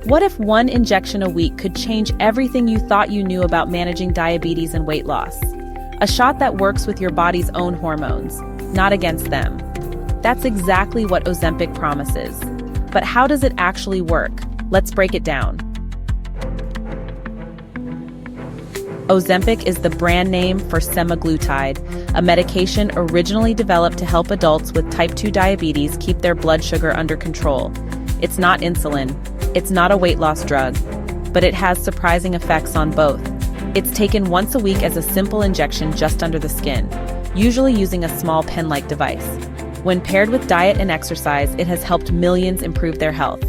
What if one injection a week could change everything you thought you knew about managing diabetes and weight loss? A shot that works with your body's own hormones, not against them. That's exactly what Ozempic promises. But how does it actually work? Let's break it down. Ozempic is the brand name for semaglutide, a medication originally developed to help adults with type 2 diabetes keep their blood sugar under control. It's not insulin. It's not a weight loss drug, but it has surprising effects on both. It's taken once a week as a simple injection just under the skin, usually using a small pen-like device. When paired with diet and exercise, it has helped millions improve their health.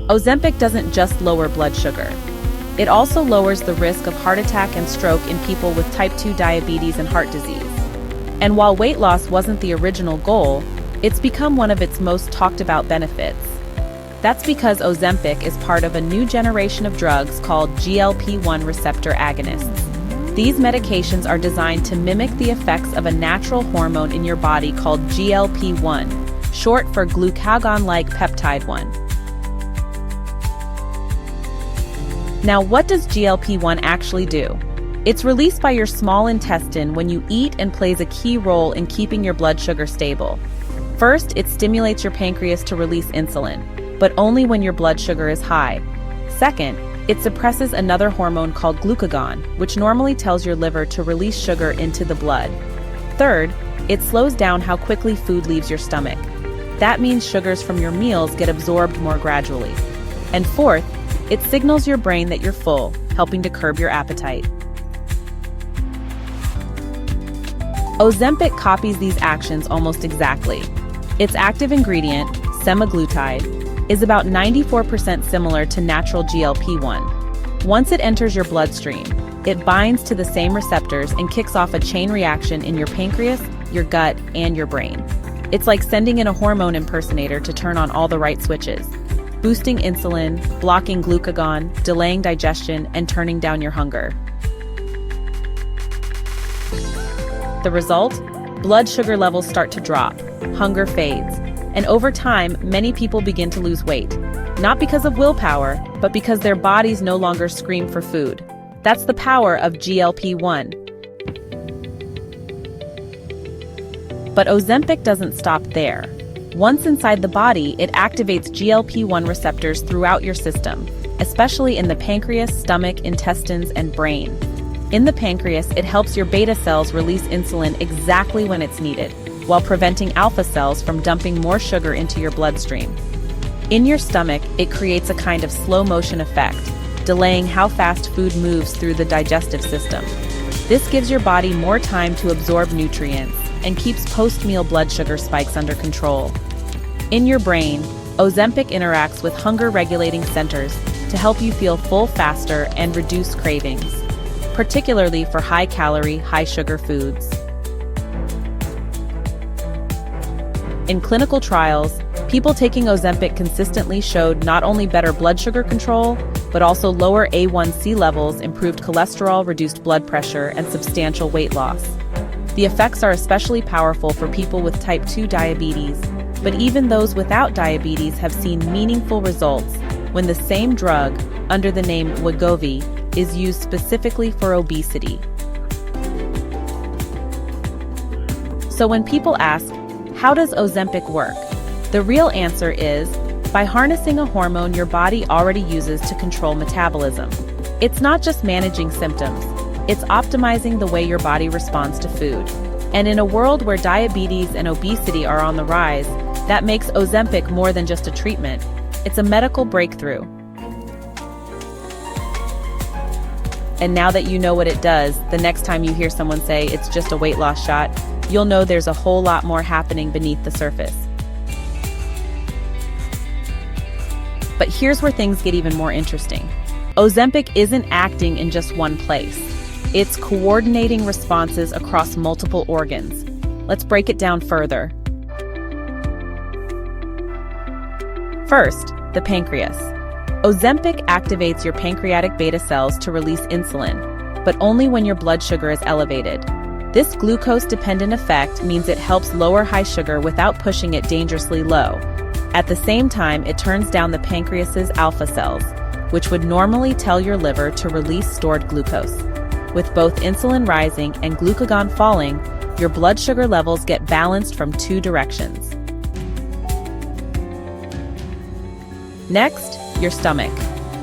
Ozempic doesn't just lower blood sugar. It also lowers the risk of heart attack and stroke in people with type 2 diabetes and heart disease. And while weight loss wasn't the original goal, it's become one of its most talked about benefits. That's because Ozempic is part of a new generation of drugs called GLP-1 receptor agonists. These medications are designed to mimic the effects of a natural hormone in your body called GLP-1, short for glucagon-like peptide 1. Now, what does GLP-1 actually do? It's released by your small intestine when you eat and plays a key role in keeping your blood sugar stable. First, it stimulates your pancreas to release insulin, but only when your blood sugar is high. Second, it suppresses another hormone called glucagon, which normally tells your liver to release sugar into the blood. Third, it slows down how quickly food leaves your stomach. That means sugars from your meals get absorbed more gradually. And fourth, it signals your brain that you're full, helping to curb your appetite. Ozempic copies these actions almost exactly. Its active ingredient, semaglutide, is about 94% similar to natural GLP-1. Once it enters your bloodstream, it binds to the same receptors and kicks off a chain reaction in your pancreas, your gut, and your brain. It's like sending in a hormone impersonator to turn on all the right switches, boosting insulin, blocking glucagon, delaying digestion, and turning down your hunger. The result? Blood sugar levels start to drop, hunger fades, and over time, many people begin to lose weight. Not because of willpower, but because their bodies no longer scream for food. That's the power of GLP-1. But Ozempic doesn't stop there. Once inside the body, it activates GLP-1 receptors throughout your system, especially in the pancreas, stomach, intestines, and brain. In the pancreas, it helps your beta cells release insulin exactly when it's needed, while preventing alpha cells from dumping more sugar into your bloodstream. In your stomach, it creates a kind of slow-motion effect, delaying how fast food moves through the digestive system. This gives your body more time to absorb nutrients and keeps post-meal blood sugar spikes under control. In your brain, Ozempic interacts with hunger-regulating centers to help you feel full faster and reduce cravings, particularly for high-calorie, high-sugar foods. In clinical trials, people taking Ozempic consistently showed not only better blood sugar control, but also lower A1C levels, improved cholesterol, reduced blood pressure, and substantial weight loss. The effects are especially powerful for people with type 2 diabetes, but even those without diabetes have seen meaningful results when the same drug, under the name Wegovy, is used specifically for obesity. So when people ask, how does Ozempic work? The real answer is, by harnessing a hormone your body already uses to control metabolism. It's not just managing symptoms, it's optimizing the way your body responds to food. And in a world where diabetes and obesity are on the rise, that makes Ozempic more than just a treatment. It's a medical breakthrough. And now that you know what it does, the next time you hear someone say it's just a weight loss shot, you'll know there's a whole lot more happening beneath the surface. But here's where things get even more interesting. Ozempic isn't acting in just one place. It's coordinating responses across multiple organs. Let's break it down further. First, the pancreas. Ozempic activates your pancreatic beta cells to release insulin, but only when your blood sugar is elevated. This glucose-dependent effect means it helps lower high sugar without pushing it dangerously low. At the same time, it turns down the pancreas's alpha cells, which would normally tell your liver to release stored glucose. With both insulin rising and glucagon falling, your blood sugar levels get balanced from two directions. Next, your stomach.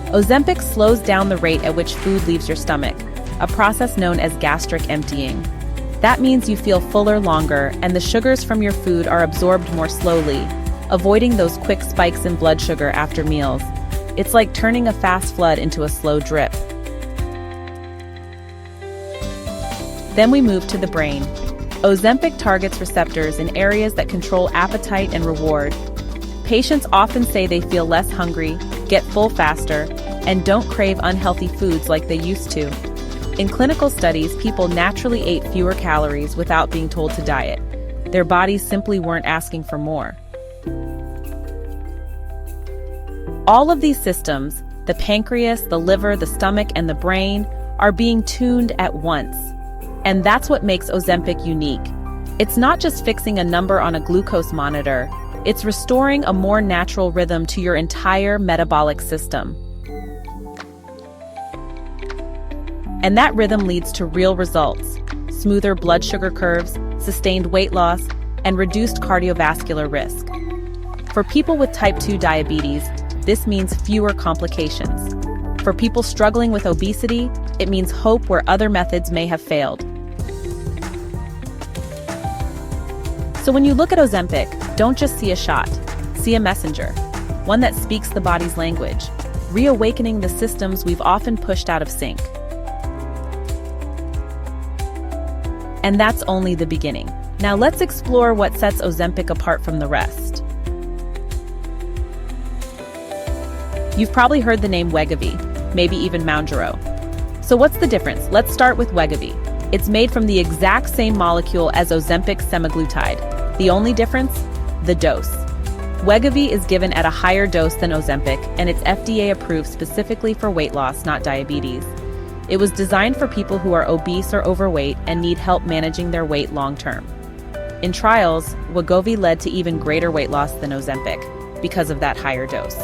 Ozempic slows down the rate at which food leaves your stomach, a process known as gastric emptying. That means you feel fuller longer, and the sugars from your food are absorbed more slowly, avoiding those quick spikes in blood sugar after meals. It's like turning a fast flood into a slow drip. Then we move to the brain. Ozempic targets receptors in areas that control appetite and reward. Patients often say they feel less hungry, get full faster, and don't crave unhealthy foods like they used to. In clinical studies, people naturally ate fewer calories without being told to diet. Their bodies simply weren't asking for more. All of these systems, the pancreas, the liver, the stomach, and the brain, are being tuned at once. And that's what makes Ozempic unique. It's not just fixing a number on a glucose monitor, it's restoring a more natural rhythm to your entire metabolic system. And that rhythm leads to real results: smoother blood sugar curves, sustained weight loss, and reduced cardiovascular risk. For people with type 2 diabetes, this means fewer complications. For people struggling with obesity, it means hope where other methods may have failed. So when you look at Ozempic, don't just see a shot, see a messenger, one that speaks the body's language, reawakening the systems we've often pushed out of sync. And that's only the beginning. Now let's explore what sets Ozempic apart from the rest. You've probably heard the name Wegovy, maybe even Mounjaro. So what's the difference? Let's start with Wegovy. It's made from the exact same molecule as Ozempic's semaglutide. The only difference? The dose. Wegovy is given at a higher dose than Ozempic, and it's FDA approved specifically for weight loss, not diabetes. It was designed for people who are obese or overweight and need help managing their weight long-term. In trials, Wegovy led to even greater weight loss than Ozempic because of that higher dose.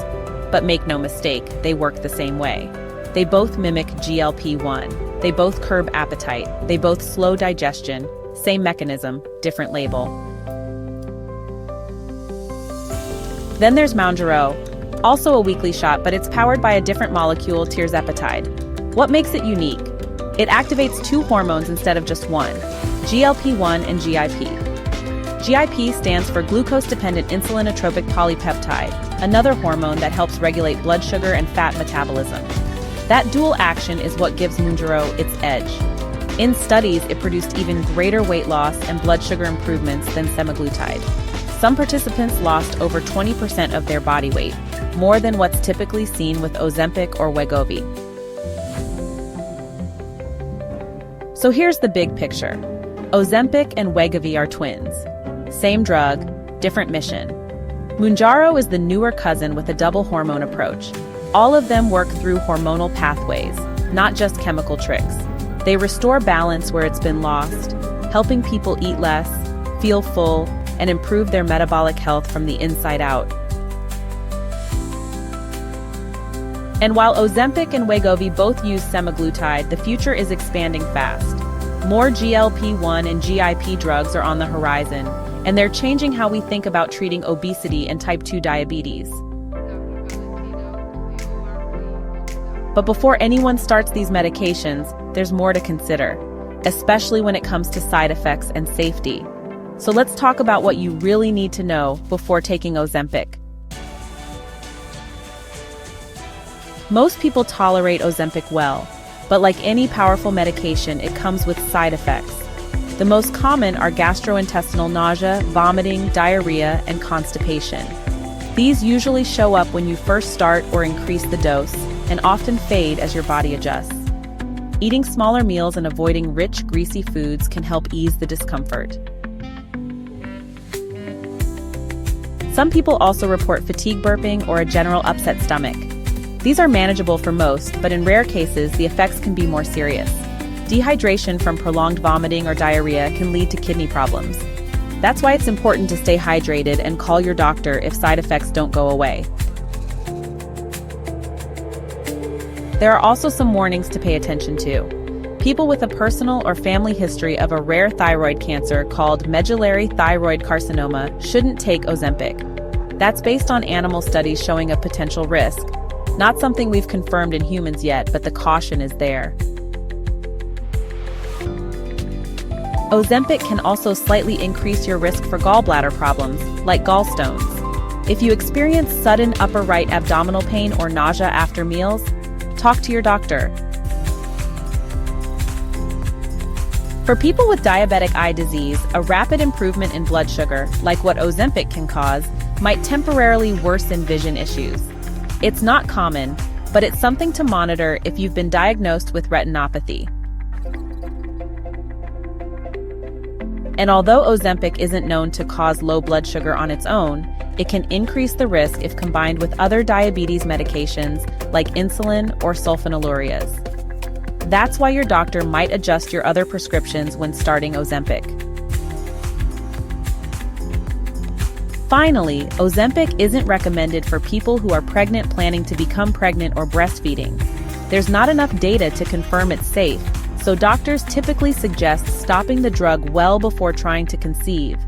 But make no mistake, they work the same way. They both mimic GLP-1. They both curb appetite. They both slow digestion. Same mechanism, different label. Then there's Mounjaro, also a weekly shot, but it's powered by a different molecule, tirzepatide. What makes it unique? It activates two hormones instead of just one, GLP-1 and GIP. GIP stands for glucose-dependent insulinotropic polypeptide, another hormone that helps regulate blood sugar and fat metabolism. That dual action is what gives Mounjaro its edge. In studies, it produced even greater weight loss and blood sugar improvements than semaglutide. Some participants lost over 20% of their body weight, more than what's typically seen with Ozempic or Wegovy. So here's the big picture. Ozempic and Wegovy are twins. Same drug, different mission. Mounjaro is the newer cousin with a double hormone approach. All of them work through hormonal pathways, not just chemical tricks. They restore balance where it's been lost, helping people eat less, feel full, and improve their metabolic health from the inside out. And while Ozempic and Wegovy both use semaglutide, the future is expanding fast. More GLP-1 and GIP drugs are on the horizon, and they're changing how we think about treating obesity and type 2 diabetes. But before anyone starts these medications, there's more to consider, especially when it comes to side effects and safety. So let's talk about what you really need to know before taking Ozempic. Most people tolerate Ozempic well, but like any powerful medication, it comes with side effects. The most common are gastrointestinal nausea, vomiting, diarrhea, and constipation. These usually show up when you first start or increase the dose, and often fade as your body adjusts. Eating smaller meals and avoiding rich, greasy foods can help ease the discomfort. Some people also report fatigue, burping, or a general upset stomach. These are manageable for most, but in rare cases, the effects can be more serious. Dehydration from prolonged vomiting or diarrhea can lead to kidney problems. That's why it's important to stay hydrated and call your doctor if side effects don't go away. There are also some warnings to pay attention to. People with a personal or family history of a rare thyroid cancer called medullary thyroid carcinoma shouldn't take Ozempic. That's based on animal studies showing a potential risk. Not something we've confirmed in humans yet, but the caution is there. Ozempic can also slightly increase your risk for gallbladder problems, like gallstones. If you experience sudden upper right abdominal pain or nausea after meals, talk to your doctor. For people with diabetic eye disease, a rapid improvement in blood sugar, like what Ozempic can cause, might temporarily worsen vision issues. It's not common, but it's something to monitor if you've been diagnosed with retinopathy. And although Ozempic isn't known to cause low blood sugar on its own, it can increase the risk if combined with other diabetes medications like insulin or sulfonylureas. That's why your doctor might adjust your other prescriptions when starting Ozempic. Finally, Ozempic isn't recommended for people who are pregnant planning to become pregnant or breastfeeding. There's not enough data to confirm it's safe, so doctors typically suggest stopping the drug well before trying to conceive.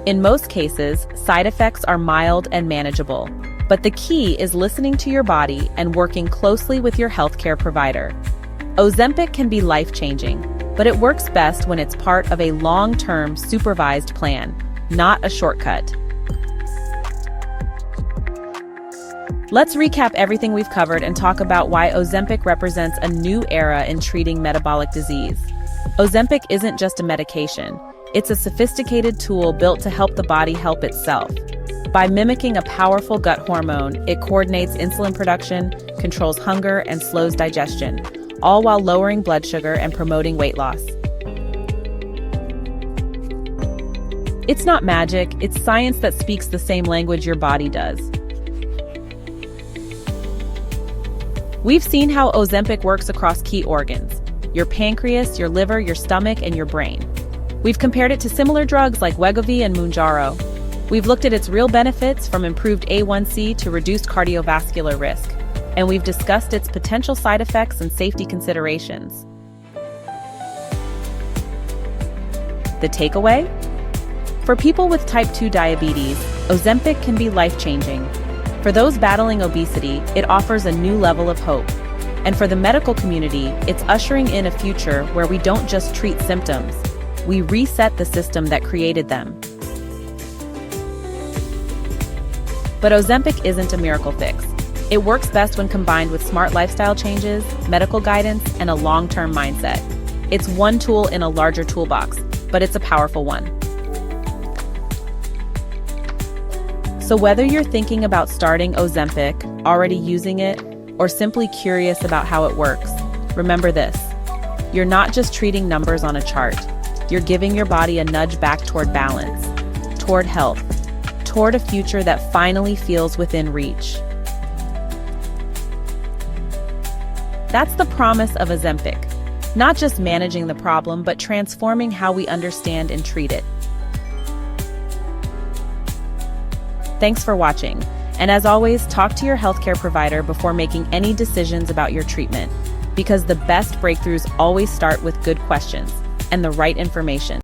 In most cases, side effects are mild and manageable, but the key is listening to your body and working closely with your healthcare provider. Ozempic can be life-changing, but it works best when it's part of a long-term supervised plan, not a shortcut. Let's recap everything we've covered and talk about why Ozempic represents a new era in treating metabolic disease. Ozempic isn't just a medication. It's a sophisticated tool built to help the body help itself. By mimicking a powerful gut hormone, it coordinates insulin production, controls hunger, and slows digestion, all while lowering blood sugar and promoting weight loss. It's not magic, it's science that speaks the same language your body does. We've seen how Ozempic works across key organs: your pancreas, your liver, your stomach, and your brain. We've compared it to similar drugs like Wegovy and Mounjaro. We've looked at its real benefits, from improved A1C to reduced cardiovascular risk. And we've discussed its potential side effects and safety considerations. The takeaway? For people with type 2 diabetes, Ozempic can be life-changing. For those battling obesity, it offers a new level of hope. And for the medical community, it's ushering in a future where we don't just treat symptoms, we reset the system that created them. But Ozempic isn't a miracle fix. It works best when combined with smart lifestyle changes, medical guidance, and a long-term mindset. It's one tool in a larger toolbox, but it's a powerful one. So whether you're thinking about starting Ozempic, already using it, or simply curious about how it works, remember this: you're not just treating numbers on a chart. You're giving your body a nudge back toward balance, toward health, toward a future that finally feels within reach. That's the promise of Ozempic. Not just managing the problem, but transforming how we understand and treat it. Thanks for watching. And as always, talk to your healthcare provider before making any decisions about your treatment, because the best breakthroughs always start with good questions and the right information.